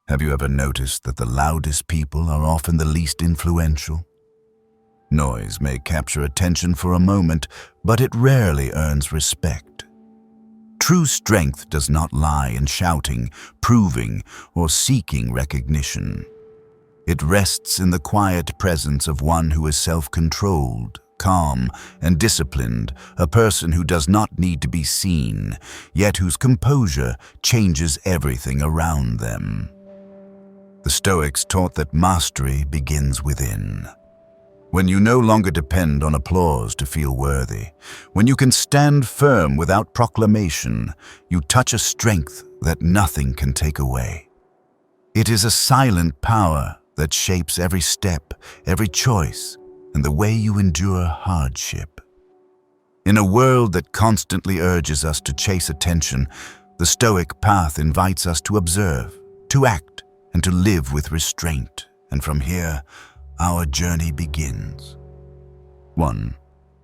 Have you ever noticed that the loudest people are often the least influential? Noise may capture attention for a moment, but it rarely earns respect. True strength does not lie in shouting, proving, or seeking recognition. It rests in the quiet presence of one who is self-controlled, calm, and disciplined, a person who does not need to be seen, yet whose composure changes everything around them. The Stoics taught that mastery begins within. When you no longer depend on applause to feel worthy, when you can stand firm without proclamation, you touch a strength that nothing can take away. It is a silent power that shapes every step, every choice, and the way you endure hardship. In a world that constantly urges us to chase attention, the Stoic path invites us to observe, to act, and to live with restraint. And from here, our journey begins. 1.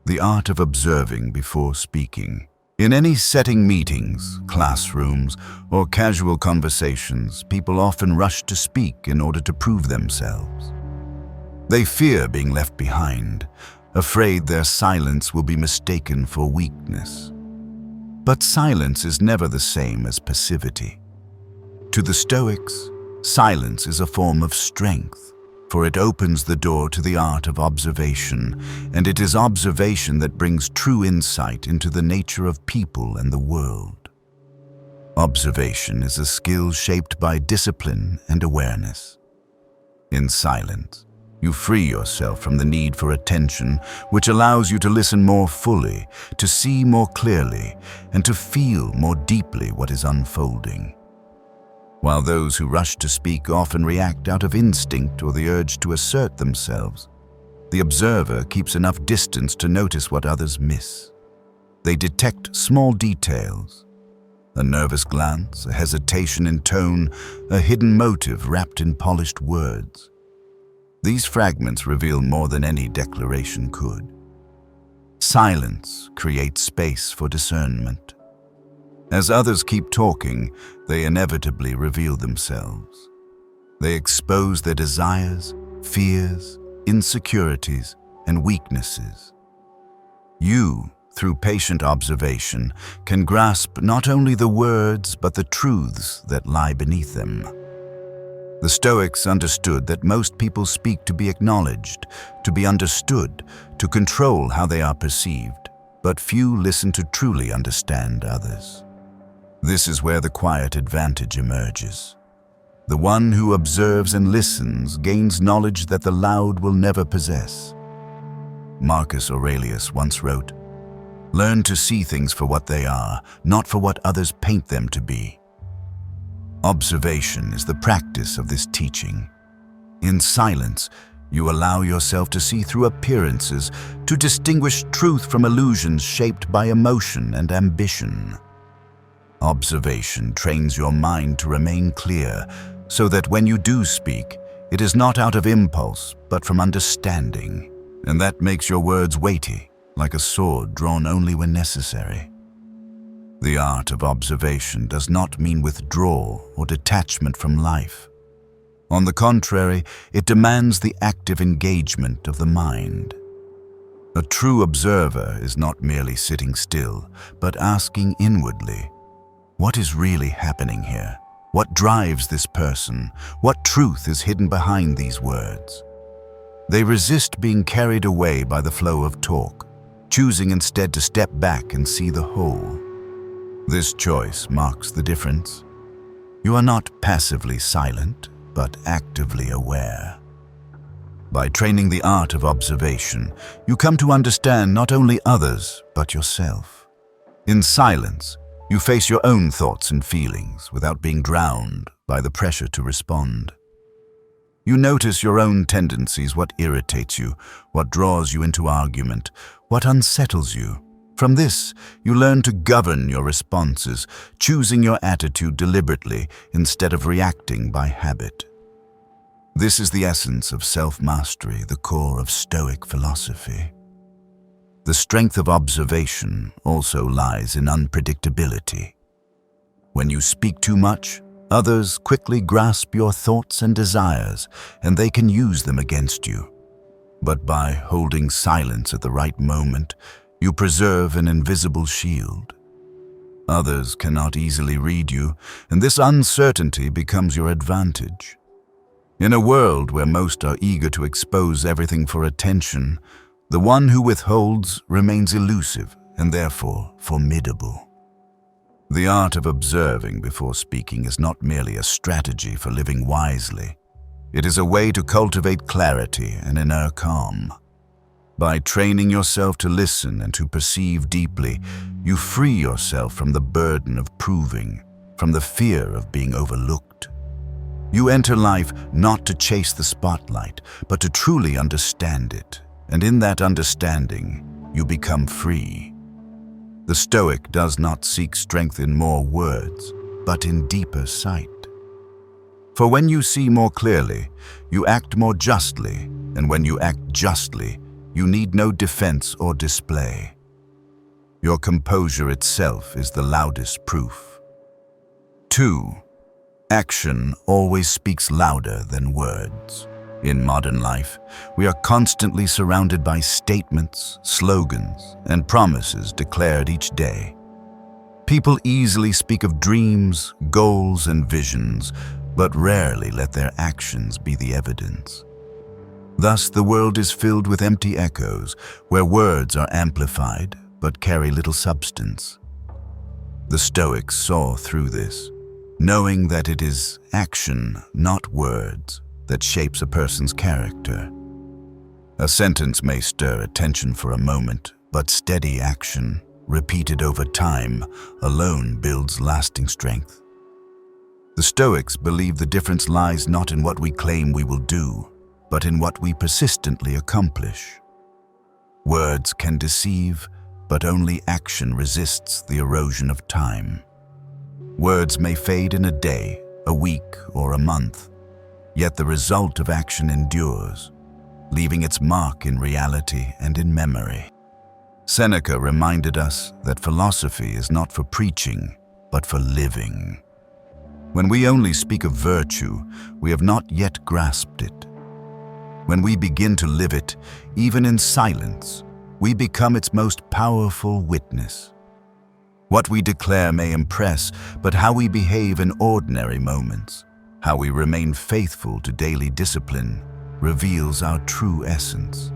The art of observing before speaking. In any setting, meetings, classrooms, or casual conversations, people often rush to speak in order to prove themselves. They fear being left behind, afraid their silence will be mistaken for weakness. But silence is never the same as passivity. To the Stoics, silence is a form of strength, for it opens the door to the art of observation, and it is observation that brings true insight into the nature of people and the world. Observation is a skill shaped by discipline and awareness. In silence, you free yourself from the need for attention, which allows you to listen more fully, to see more clearly, and to feel more deeply what is unfolding. While those who rush to speak often react out of instinct or the urge to assert themselves, the observer keeps enough distance to notice what others miss. They detect small details, a nervous glance, a hesitation in tone, a hidden motive wrapped in polished words. These fragments reveal more than any declaration could. Silence creates space for discernment. As others keep talking, they inevitably reveal themselves. They expose their desires, fears, insecurities, and weaknesses. You, through patient observation, can grasp not only the words but the truths that lie beneath them. The Stoics understood that most people speak to be acknowledged, to be understood, to control how they are perceived, but few listen to truly understand others. This is where the quiet advantage emerges. The one who observes and listens gains knowledge that the loud will never possess. Marcus Aurelius once wrote, "Learn to see things for what they are, not for what others paint them to be." Observation is the practice of this teaching. In silence, you allow yourself to see through appearances, to distinguish truth from illusions shaped by emotion and ambition. Observation trains your mind to remain clear, so that when you do speak, it is not out of impulse, but from understanding. And that makes your words weighty, like a sword drawn only when necessary. The art of observation does not mean withdrawal or detachment from life. On the contrary, it demands the active engagement of the mind. A true observer is not merely sitting still, but asking inwardly, what is really happening here? What drives this person? What truth is hidden behind these words? They resist being carried away by the flow of talk, choosing instead to step back and see the whole. This choice marks the difference. You are not passively silent, but actively aware. By training the art of observation, you come to understand not only others, but yourself. In silence, you face your own thoughts and feelings without being drowned by the pressure to respond. You notice your own tendencies, what irritates you, what draws you into argument, what unsettles you. From this, you learn to govern your responses, choosing your attitude deliberately instead of reacting by habit. This is the essence of self-mastery, the core of Stoic philosophy. The strength of observation also lies in unpredictability. When you speak too much, Others quickly grasp your thoughts and desires, and they can use them against you. But by holding silence at the right moment, you preserve an invisible shield. Others cannot easily read you, and this uncertainty becomes your advantage. In a world where most are eager to expose everything for attention, the one who withholds remains elusive and therefore formidable. The art of observing before speaking is not merely a strategy for living wisely. It is a way to cultivate clarity and inner calm. By training yourself to listen and to perceive deeply, you free yourself from the burden of proving, from the fear of being overlooked. You enter life not to chase the spotlight, but to truly understand it, and in that understanding, you become free. The Stoic does not seek strength in more words, but in deeper sight. For when you see more clearly, you act more justly, and when you act justly, you need no defense or display. Your composure itself is the loudest proof. 2. Action always speaks louder than words. In modern life, we are constantly surrounded by statements, slogans, and promises declared each day. People easily speak of dreams, goals, and visions, but rarely let their actions be the evidence. Thus, the world is filled with empty echoes, where words are amplified but carry little substance. The Stoics saw through this, knowing that it is action, not words, that shapes a person's character. A sentence may stir attention for a moment, but steady action, repeated over time, alone builds lasting strength. The Stoics believe the difference lies not in what we claim we will do, but in what we persistently accomplish. Words can deceive, but only action resists the erosion of time. Words may fade in a day, a week, or a month, yet the result of action endures, leaving its mark in reality and in memory. Seneca reminded us that philosophy is not for preaching, but for living. When we only speak of virtue, we have not yet grasped it. When we begin to live it, even in silence, we become its most powerful witness. What we declare may impress, but how we behave in ordinary moments, how we remain faithful to daily discipline, reveals our true essence.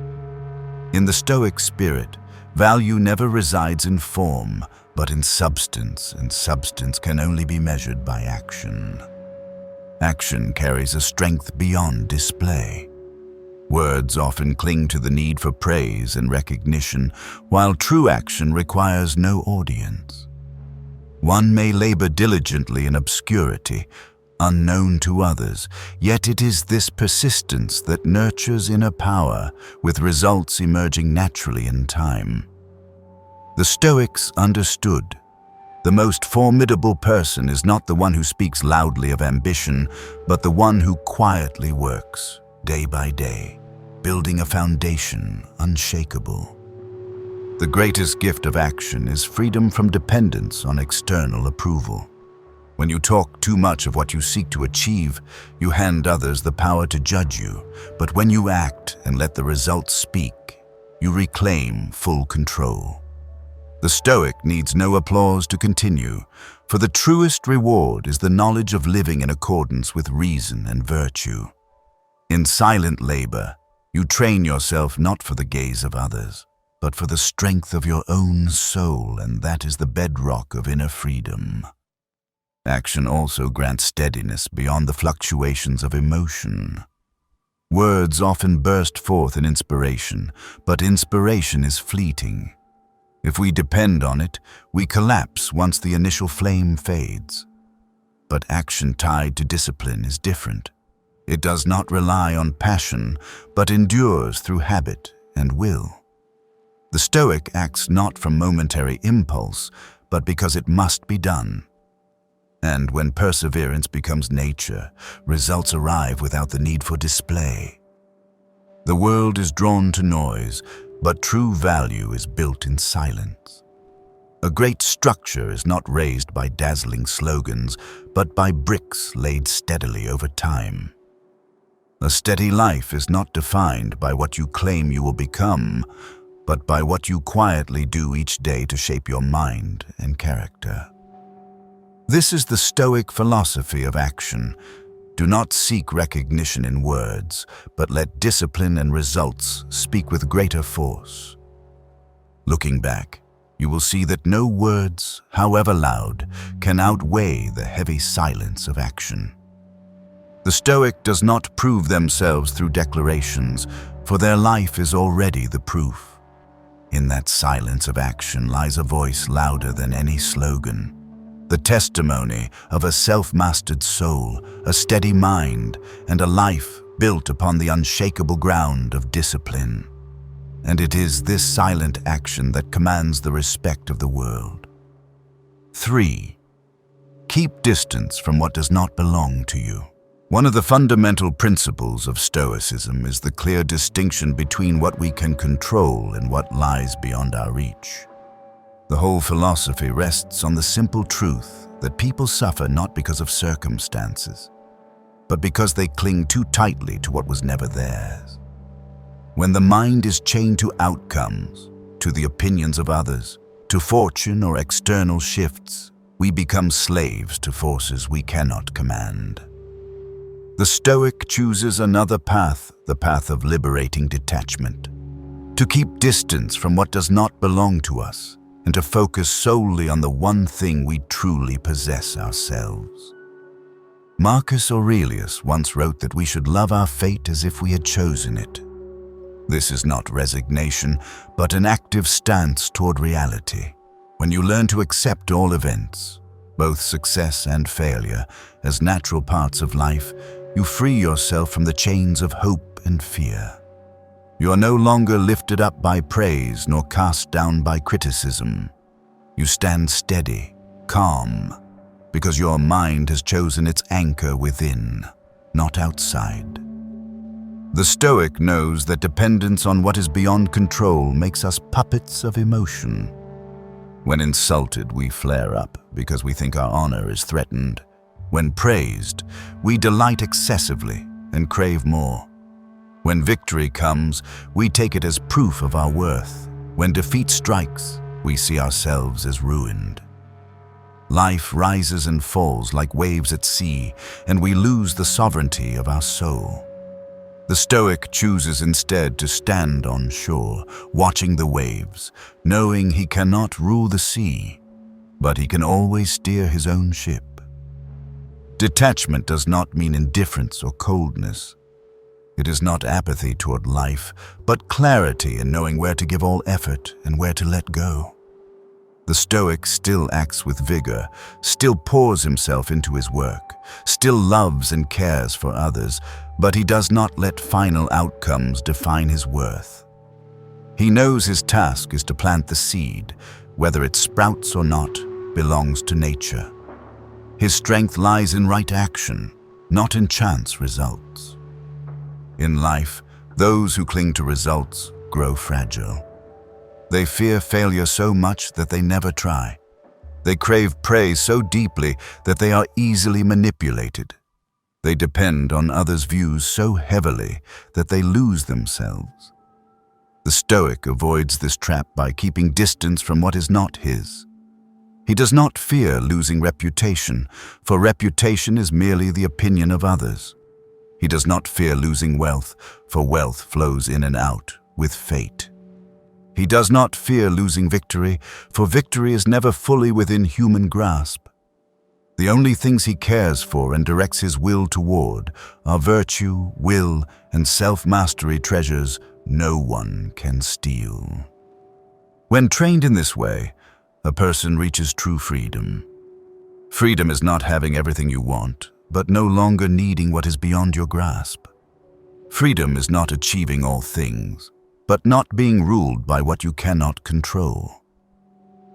In the Stoic spirit, value never resides in form, but in substance, and substance can only be measured by action. Action carries a strength beyond display. Words often cling to the need for praise and recognition, while true action requires no audience. One may labor diligently in obscurity, unknown to others, yet it is this persistence that nurtures inner power, with results emerging naturally in time. The Stoics understood. The most formidable person is not the one who speaks loudly of ambition, but the one who quietly works, day by day, building a foundation unshakable. The greatest gift of action is freedom from dependence on external approval. When you talk too much of what you seek to achieve, you hand others the power to judge you. But when you act and let the results speak, you reclaim full control. The Stoic needs no applause to continue, for the truest reward is the knowledge of living in accordance with reason and virtue. In silent labor, you train yourself not for the gaze of others, but for the strength of your own soul, and that is the bedrock of inner freedom. Action also grants steadiness beyond the fluctuations of emotion. Words often burst forth in inspiration, but inspiration is fleeting. If we depend on it, we collapse once the initial flame fades. But action tied to discipline is different. It does not rely on passion, but endures through habit and will. The Stoic acts not from momentary impulse, but because it must be done. And when perseverance becomes nature, results arrive without the need for display. The world is drawn to noise, but true value is built in silence. A great structure is not raised by dazzling slogans, but by bricks laid steadily over time. A steady life is not defined by what you claim you will become, but by what you quietly do each day to shape your mind and character. This is the Stoic philosophy of action. Do not seek recognition in words, but let discipline and results speak with greater force. Looking back, you will see that no words, however loud, can outweigh the heavy silence of action. The Stoic does not prove themselves through declarations, for their life is already the proof. In that silence of action lies a voice louder than any slogan, the testimony of a self-mastered soul, a steady mind, and a life built upon the unshakable ground of discipline. And it is this silent action that commands the respect of the world. 3. Keep distance from what does not belong to you. One of the fundamental principles of Stoicism is the clear distinction between what we can control and what lies beyond our reach. The whole philosophy rests on the simple truth that people suffer not because of circumstances, but because they cling too tightly to what was never theirs. When the mind is chained to outcomes, to the opinions of others, to fortune or external shifts, we become slaves to forces we cannot command. The Stoic chooses another path, the path of liberating detachment. To keep distance from what does not belong to us, and to focus solely on the one thing we truly possess ourselves. Marcus Aurelius once wrote that we should love our fate as if we had chosen it. This is not resignation, but an active stance toward reality. When you learn to accept all events, both success and failure, as natural parts of life, you free yourself from the chains of hope and fear. You are no longer lifted up by praise nor cast down by criticism. You stand steady, calm, because your mind has chosen its anchor within, not outside. The Stoic knows that dependence on what is beyond control makes us puppets of emotion. When insulted, we flare up because we think our honor is threatened. When praised, we delight excessively and crave more. When victory comes, we take it as proof of our worth. When defeat strikes, we see ourselves as ruined. Life rises and falls like waves at sea, and we lose the sovereignty of our soul. The Stoic chooses instead to stand on shore, watching the waves, knowing he cannot rule the sea, but he can always steer his own ship. Detachment does not mean indifference or coldness. It is not apathy toward life, but clarity in knowing where to give all effort and where to let go. The Stoic still acts with vigor, still pours himself into his work, still loves and cares for others, but he does not let final outcomes define his worth. He knows his task is to plant the seed. Whether it sprouts or not belongs to nature. His strength lies in right action, not in chance results. In life, those who cling to results grow fragile. They fear failure so much that they never try. They crave praise so deeply that they are easily manipulated. They depend on others' views so heavily that they lose themselves. The Stoic avoids this trap by keeping distance from what is not his. He does not fear losing reputation, for reputation is merely the opinion of others. He does not fear losing wealth, for wealth flows in and out with fate. He does not fear losing victory, for victory is never fully within human grasp. The only things he cares for and directs his will toward are virtue, will, and self-mastery, treasures no one can steal. When trained in this way, a person reaches true freedom. Freedom is not having everything you want, but no longer needing what is beyond your grasp. Freedom is not achieving all things, but not being ruled by what you cannot control.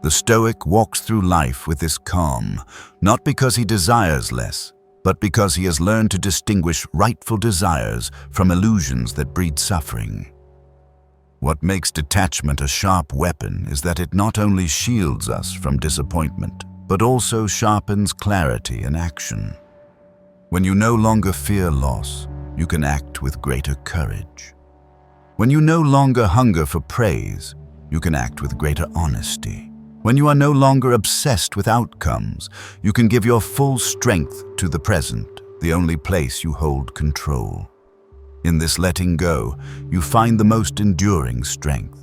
The Stoic walks through life with this calm, not because he desires less, but because he has learned to distinguish rightful desires from illusions that breed suffering. What makes detachment a sharp weapon is that it not only shields us from disappointment, but also sharpens clarity and action. When you no longer fear loss, you can act with greater courage. When you no longer hunger for praise, you can act with greater honesty. When you are no longer obsessed with outcomes, you can give your full strength to the present, the only place you hold control. In this letting go, you find the most enduring strength.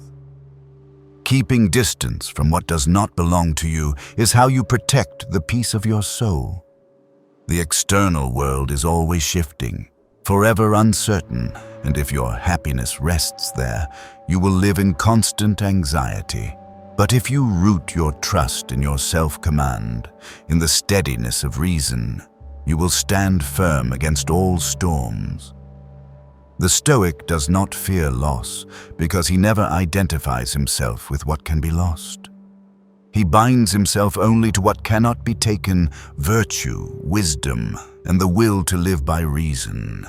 Keeping distance from what does not belong to you is how you protect the peace of your soul. The external world is always shifting, forever uncertain, and if your happiness rests there, you will live in constant anxiety. But if you root your trust in your self-command, in the steadiness of reason, you will stand firm against all storms. The Stoic does not fear loss because he never identifies himself with what can be lost. He binds himself only to what cannot be taken: virtue, wisdom, and the will to live by reason.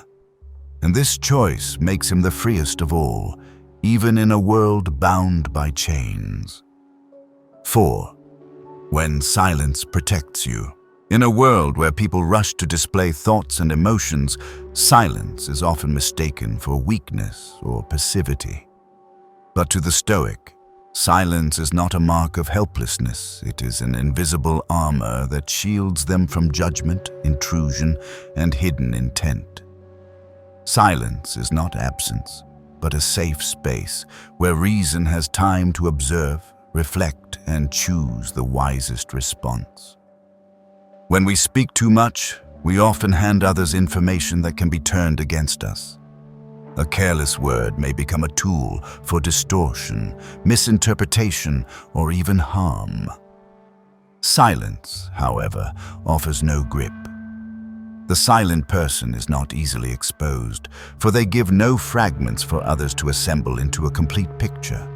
And this choice makes him the freest of all, even in a world bound by chains. 4. When silence protects you. In a world where people rush to display thoughts and emotions, silence is often mistaken for weakness or passivity. But to the Stoic, silence is not a mark of helplessness. It is an invisible armor that shields them from judgment, intrusion, and hidden intent. Silence is not absence, but a safe space where reason has time to observe, reflect, and choose the wisest response. When we speak too much, we often hand others information that can be turned against us. A careless word may become a tool for distortion, misinterpretation, or even harm. Silence, however, offers no grip. The silent person is not easily exposed, for they give no fragments for others to assemble into a complete picture.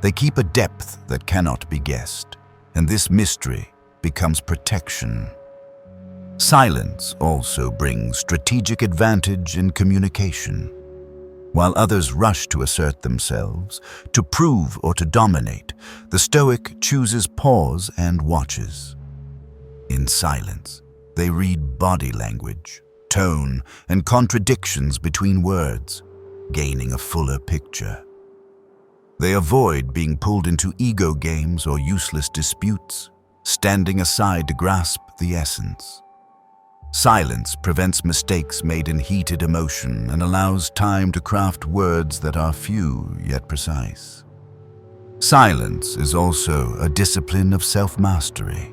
They keep a depth that cannot be guessed, and this mystery becomes protection. Silence also brings strategic advantage in communication. While others rush to assert themselves, to prove or to dominate, the Stoic chooses pause and watches. In silence, they read body language, tone, and contradictions between words, gaining a fuller picture. They avoid being pulled into ego games or useless disputes, standing aside to grasp the essence. Silence prevents mistakes made in heated emotion and allows time to craft words that are few yet precise. Silence is also a discipline of self-mastery.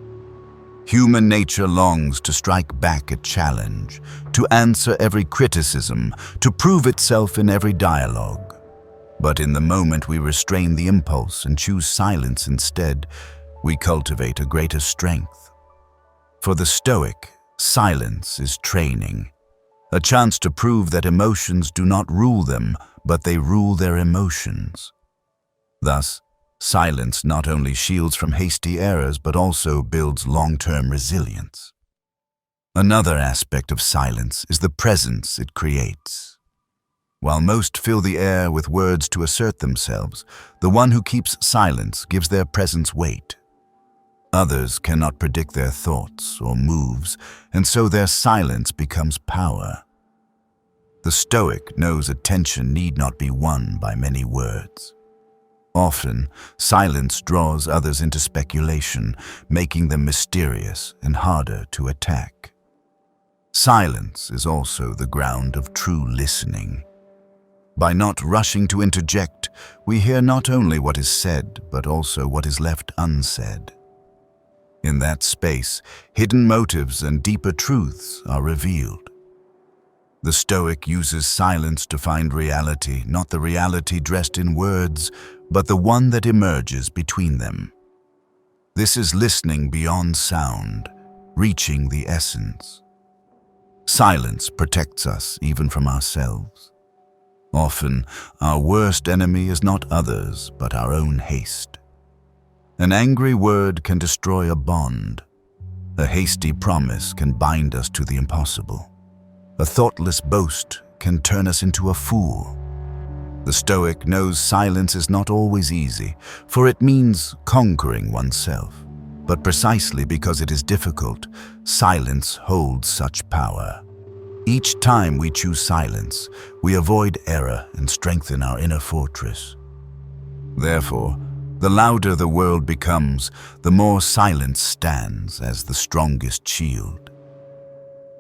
Human nature longs to strike back at challenge, to answer every criticism, to prove itself in every dialogue. But in the moment we restrain the impulse and choose silence instead, we cultivate a greater strength. For the Stoic, silence is training, a chance to prove that emotions do not rule them, but they rule their emotions. Thus, silence not only shields from hasty errors, but also builds long-term resilience. Another aspect of silence is the presence it creates. While most fill the air with words to assert themselves, the one who keeps silence gives their presence weight. Others cannot predict their thoughts or moves, and so their silence becomes power. The Stoic knows attention need not be won by many words. Often, silence draws others into speculation, making them mysterious and harder to attack. Silence is also the ground of true listening. By not rushing to interject, we hear not only what is said, but also what is left unsaid. In that space, hidden motives and deeper truths are revealed. The Stoic uses silence to find reality, not the reality dressed in words, but the one that emerges between them. This is listening beyond sound, reaching the essence. Silence protects us even from ourselves. Often, our worst enemy is not others, but our own haste. An angry word can destroy a bond. A hasty promise can bind us to the impossible. A thoughtless boast can turn us into a fool. The Stoic knows silence is not always easy, for it means conquering oneself. But precisely because it is difficult, silence holds such power. Each time we choose silence, we avoid error and strengthen our inner fortress. Therefore, the louder the world becomes, the more silence stands as the strongest shield.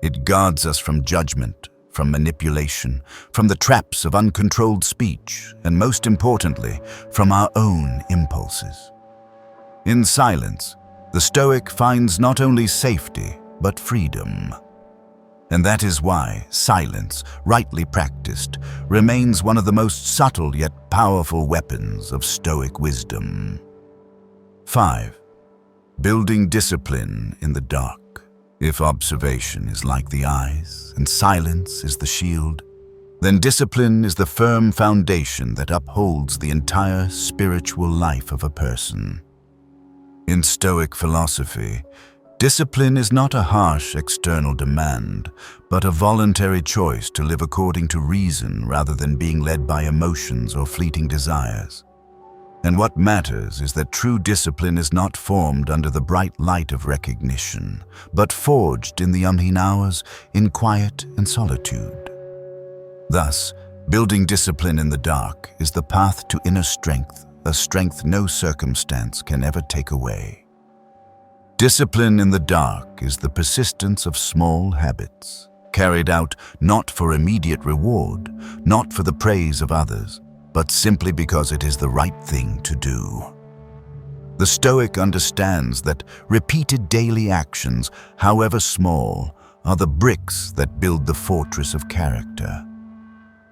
It guards us from judgment, from manipulation, from the traps of uncontrolled speech, and most importantly, from our own impulses. In silence, the Stoic finds not only safety, but freedom. And that is why silence, rightly practiced, remains one of the most subtle yet powerful weapons of Stoic wisdom. 5. Building discipline in the dark. If observation is like the eyes and silence is the shield, then discipline is the firm foundation that upholds the entire spiritual life of a person. In Stoic philosophy, discipline is not a harsh external demand, but a voluntary choice to live according to reason rather than being led by emotions or fleeting desires. And what matters is that true discipline is not formed under the bright light of recognition, but forged in the umpteen hours in quiet and solitude. Thus, building discipline in the dark is the path to inner strength, a strength no circumstance can ever take away. Discipline in the dark is the persistence of small habits, carried out not for immediate reward, not for the praise of others, but simply because it is the right thing to do. The Stoic understands that repeated daily actions, however small, are the bricks that build the fortress of character.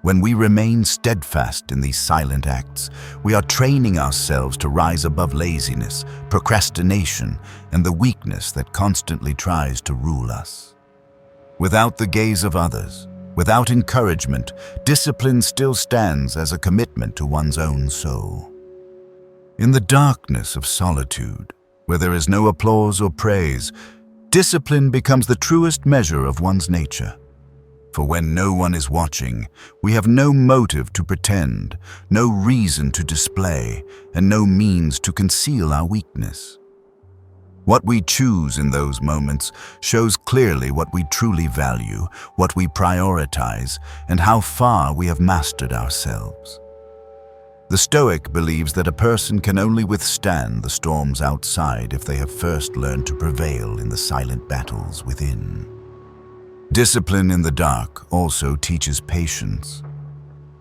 When we remain steadfast in these silent acts, we are training ourselves to rise above laziness, procrastination, and the weakness that constantly tries to rule us. Without the gaze of others, without encouragement, discipline still stands as a commitment to one's own soul. In the darkness of solitude, where there is no applause or praise, discipline becomes the truest measure of one's nature. For when no one is watching, we have no motive to pretend, no reason to display, and no means to conceal our weakness. What we choose in those moments shows clearly what we truly value, what we prioritize, and how far we have mastered ourselves. The Stoic believes that a person can only withstand the storms outside if they have first learned to prevail in the silent battles within. Discipline in the dark also teaches patience.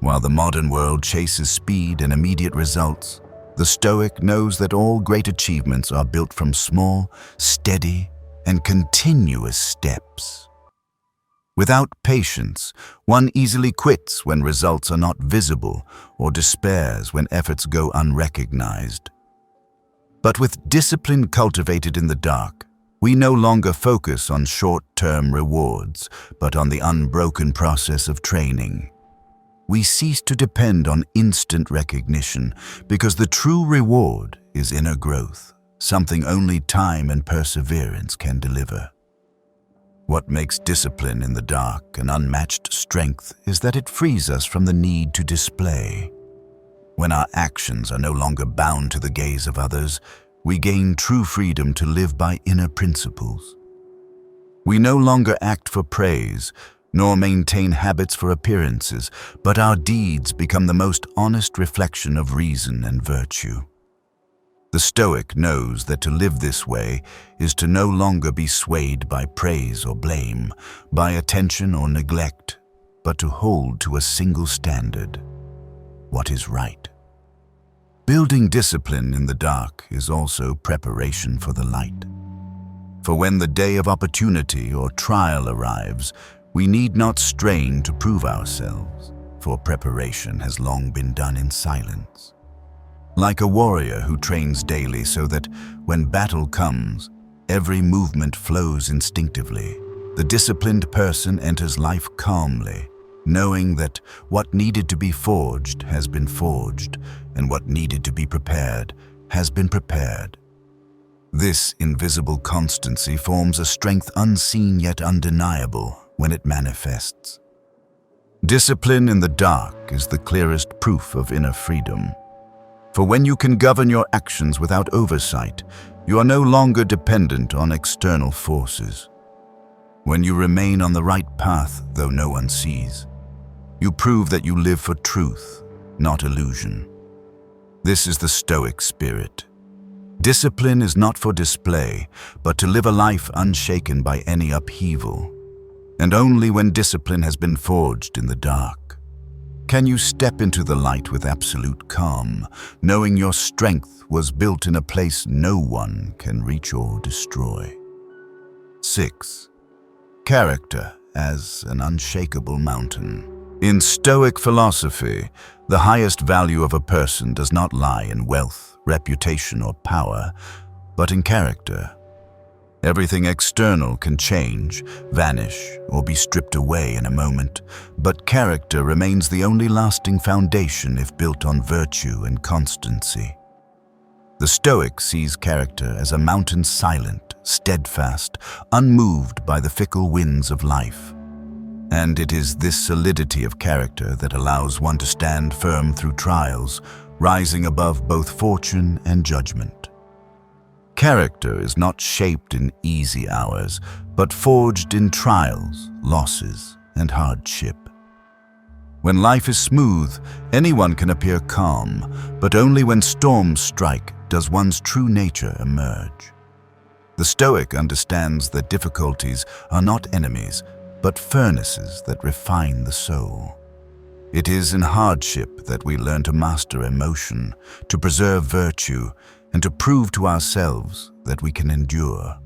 While the modern world chases speed and immediate results, the Stoic knows that all great achievements are built from small, steady, and continuous steps. Without patience, one easily quits when results are not visible or despairs when efforts go unrecognized. But with discipline cultivated in the dark, we no longer focus on short-term rewards, but on the unbroken process of training. We cease to depend on instant recognition because the true reward is inner growth, something only time and perseverance can deliver. What makes discipline in the dark an unmatched strength is that it frees us from the need to display. When our actions are no longer bound to the gaze of others, we gain true freedom to live by inner principles. We no longer act for praise, nor maintain habits for appearances, but our deeds become the most honest reflection of reason and virtue. The Stoic knows that to live this way is to no longer be swayed by praise or blame, by attention or neglect, but to hold to a single standard: what is right. Building discipline in the dark is also preparation for the light. For when the day of opportunity or trial arrives, we need not strain to prove ourselves, for preparation has long been done in silence. Like a warrior who trains daily so that, when battle comes, every movement flows instinctively, the disciplined person enters life calmly, knowing that what needed to be forged has been forged, and what needed to be prepared has been prepared. This invisible constancy forms a strength unseen yet undeniable when it manifests. Discipline in the dark is the clearest proof of inner freedom. For when you can govern your actions without oversight, you are no longer dependent on external forces. When you remain on the right path, though no one sees, you prove that you live for truth, not illusion. This is the Stoic spirit. Discipline is not for display, but to live a life unshaken by any upheaval. And only when discipline has been forged in the dark can you step into the light with absolute calm, knowing your strength was built in a place no one can reach or destroy. 6. Character as an unshakable mountain. In Stoic philosophy, the highest value of a person does not lie in wealth, reputation, or power, but in character. Everything external can change, vanish, or be stripped away in a moment, but character remains the only lasting foundation if built on virtue and constancy. The Stoic sees character as a mountain silent, steadfast, unmoved by the fickle winds of life. And it is this solidity of character that allows one to stand firm through trials, rising above both fortune and judgment. Character is not shaped in easy hours, but forged in trials, losses, and hardship. When life is smooth, anyone can appear calm, but only when storms strike does one's true nature emerge. The Stoic understands that difficulties are not enemies, but furnaces that refine the soul. It is in hardship that we learn to master emotion, to preserve virtue, and to prove to ourselves that we can endure.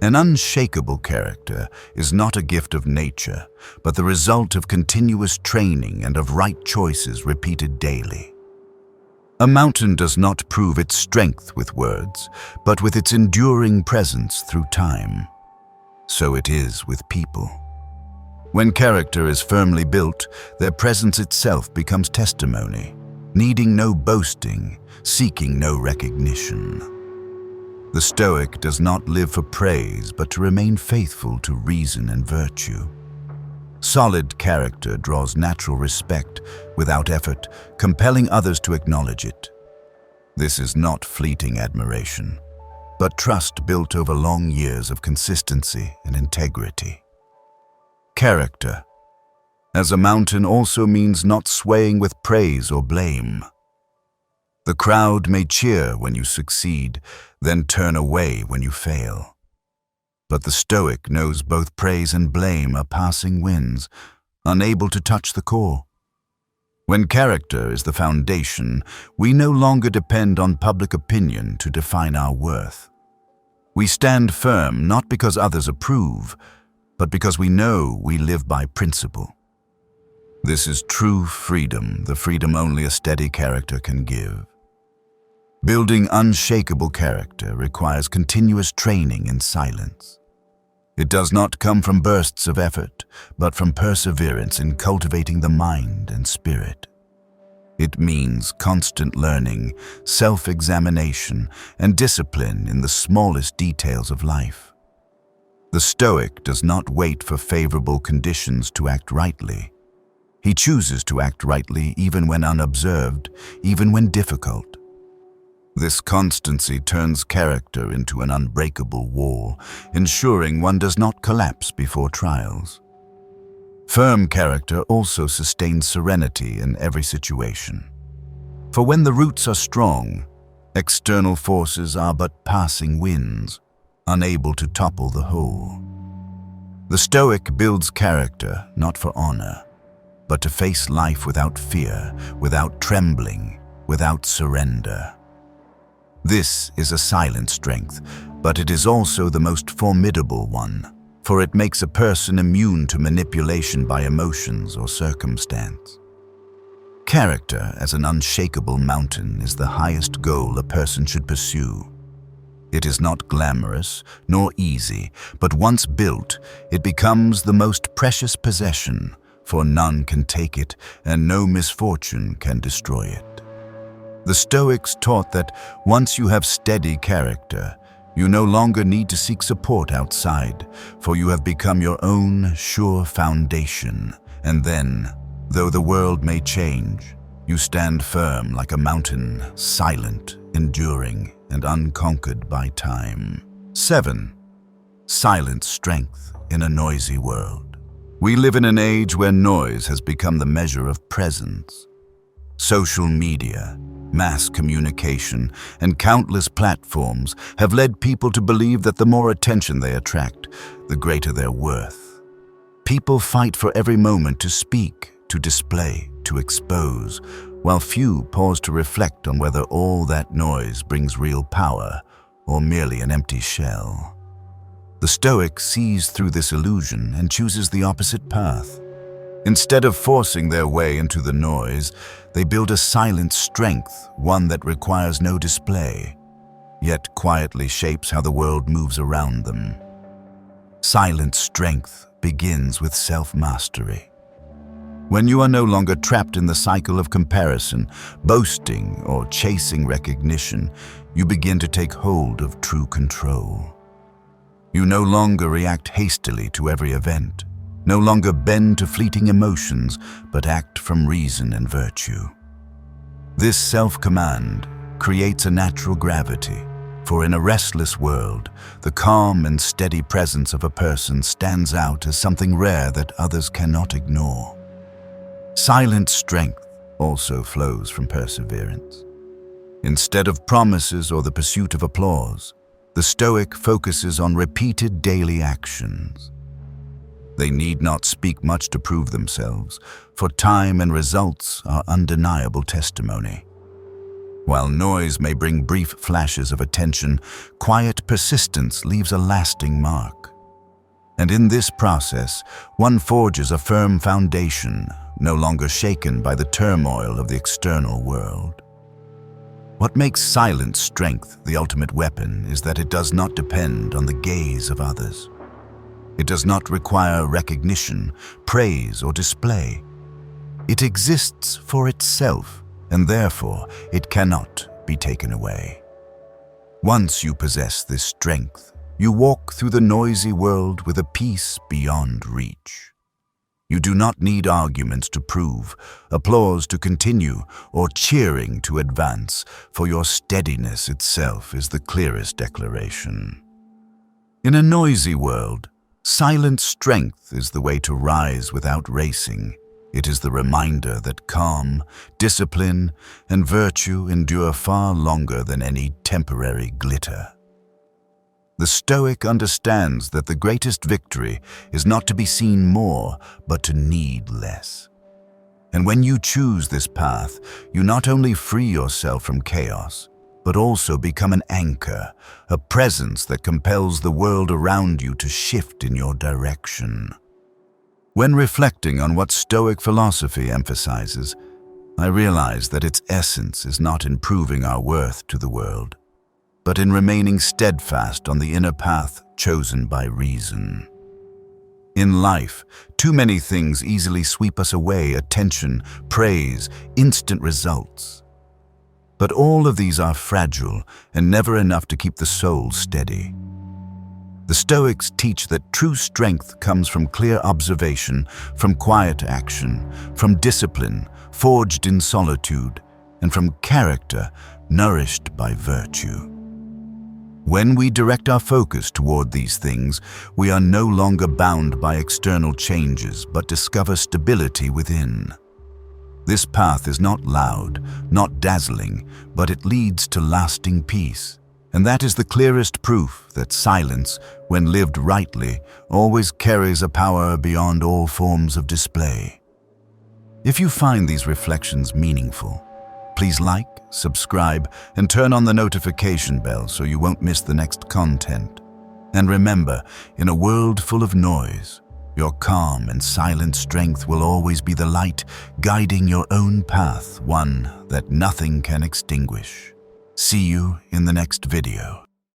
An unshakable character is not a gift of nature, but the result of continuous training and of right choices repeated daily. A mountain does not prove its strength with words, but with its enduring presence through time. So it is with people. When character is firmly built, their presence itself becomes testimony, needing no boasting, seeking no recognition. The Stoic does not live for praise, but to remain faithful to reason and virtue. Solid character draws natural respect without effort, compelling others to acknowledge it. This is not fleeting admiration, but trust built over long years of consistency and integrity. Character as a mountain also means not swaying with praise or blame. The crowd may cheer when you succeed, then turn away when you fail. But the Stoic knows both praise and blame are passing winds, unable to touch the core. When character is the foundation, we no longer depend on public opinion to define our worth. We stand firm not because others approve, but because we know we live by principle. This is true freedom, the freedom only a steady character can give. Building unshakable character requires continuous training in silence. It does not come from bursts of effort, but from perseverance in cultivating the mind and spirit. It means constant learning, self-examination, and discipline in the smallest details of life. The Stoic does not wait for favorable conditions to act rightly. He chooses to act rightly even when unobserved, even when difficult. This constancy turns character into an unbreakable wall, ensuring one does not collapse before trials. Firm character also sustains serenity in every situation. For when the roots are strong, external forces are but passing winds, unable to topple the whole. The Stoic builds character not for honor, but to face life without fear, without trembling, without surrender. This is a silent strength, but it is also the most formidable one, for it makes a person immune to manipulation by emotions or circumstance. Character as an unshakable mountain is the highest goal a person should pursue. It is not glamorous nor easy, but once built, it becomes the most precious possession, for none can take it and no misfortune can destroy it. The Stoics taught that once you have steady character, you no longer need to seek support outside, for you have become your own sure foundation, And then, though the world may change, you stand firm like a mountain, silent, enduring, and unconquered by time. 7. Silent strength in a noisy world. We live in an age where noise has become the measure of presence. Social media, mass communication, and countless platforms have led people to believe that the more attention they attract, the greater their worth. People fight for every moment to speak, to display, to expose, while few pause to reflect on whether all that noise brings real power or merely an empty shell. The Stoic sees through this illusion and chooses the opposite path. Instead of forcing their way into the noise, they build a silent strength, one that requires no display, yet quietly shapes how the world moves around them. Silent strength begins with self-mastery. When you are no longer trapped in the cycle of comparison, boasting, or chasing recognition, you begin to take hold of true control. You no longer react hastily to every event, no longer bend to fleeting emotions, but act from reason and virtue. This self-command creates a natural gravity, for in a restless world, the calm and steady presence of a person stands out as something rare that others cannot ignore. Silent strength also flows from perseverance. Instead of promises or the pursuit of applause, the Stoic focuses on repeated daily actions. They need not speak much to prove themselves, for time and results are undeniable testimony. While noise may bring brief flashes of attention, quiet persistence leaves a lasting mark. And in this process, one forges a firm foundation, no longer shaken by the turmoil of the external world. What makes silent strength the ultimate weapon is that it does not depend on the gaze of others. It does not require recognition, praise, or display. It exists for itself, and therefore it cannot be taken away. Once you possess this strength, you walk through the noisy world with a peace beyond reach. You do not need arguments to prove, applause to continue, or cheering to advance, for your steadiness itself is the clearest declaration. In a noisy world, silent strength is the way to rise without racing. It is the reminder that calm, discipline, and virtue endure far longer than any temporary glitter. The Stoic understands that the greatest victory is not to be seen more, but to need less. And when you choose this path, you not only free yourself from chaos, but also become an anchor, a presence that compels the world around you to shift in your direction. When reflecting on what Stoic philosophy emphasizes, I realize that its essence is not in proving our worth to the world, but in remaining steadfast on the inner path chosen by reason. In life, too many things easily sweep us away: attention, praise, instant results. But all of these are fragile and never enough to keep the soul steady. The Stoics teach that true strength comes from clear observation, from quiet action, from discipline forged in solitude, and from character nourished by virtue. When we direct our focus toward these things, we are no longer bound by external changes, but discover stability within. This path is not loud, not dazzling, but it leads to lasting peace. And that is the clearest proof that silence, when lived rightly, always carries a power beyond all forms of display. If you find these reflections meaningful, please like, subscribe, and turn on the notification bell so you won't miss the next content. And remember, in a world full of noise, your calm and silent strength will always be the light guiding your own path, one that nothing can extinguish. See you in the next video.